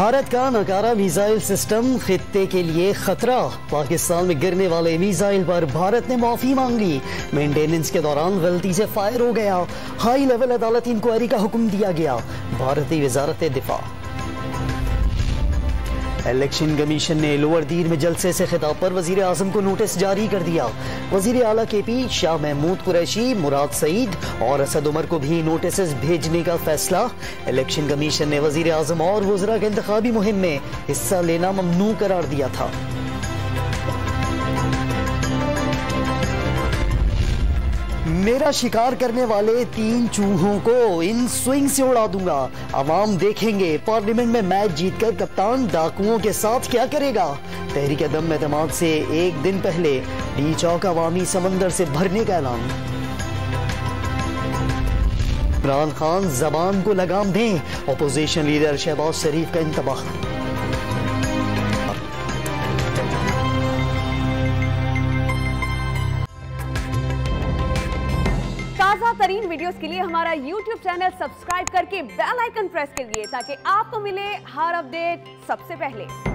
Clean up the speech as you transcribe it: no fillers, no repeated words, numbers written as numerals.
भारत का नकारा missile system खित्ते के लिए खतरा। पाकिस्तान में गिरने वाले मिसाइल पर भारत ने माफी मांग ली। मेंटेनेंस के दौरान गलती से फायर हो गया। हाई लेवल अदालती इंक्वायरी का हुक्म दिया गया। भारतीय वजारत दिफा। इलेक्शन कमीशन ने लोअर दीर में जलसे से खिताब पर वजीर आजम को नोटिस जारी कर दिया। वजीर आला KP, शाह महमूद कुरैशी, मुराद सईद और असद उमर को भी नोटिस भेजने का फैसला। इलेक्शन कमीशन ने वजीर आजम और वज़रा के इंतखाबी मुहिम में हिस्सा लेना ममनू करार दिया था। मेरा शिकार करने वाले 3 चूहों को इन स्विंग से उड़ा दूंगा। अवाम देखेंगे पार्लियामेंट में मैच जीतकर कप्तान डाकुओं के साथ क्या करेगा। तहरीक दम एतमाद से एक दिन पहले डी चौक अवामी समंदर से भरने का ऐलान। इमरान खान जबान को लगाम दें, अपोजिशन लीडर शहबाज शरीफ का इंतबाह। ताज़ा तरीन वीडियोस के लिए हमारा YouTube चैनल सब्सक्राइब करके बेल आइकन प्रेस करिए ताकि आपको मिले हर अपडेट सबसे पहले।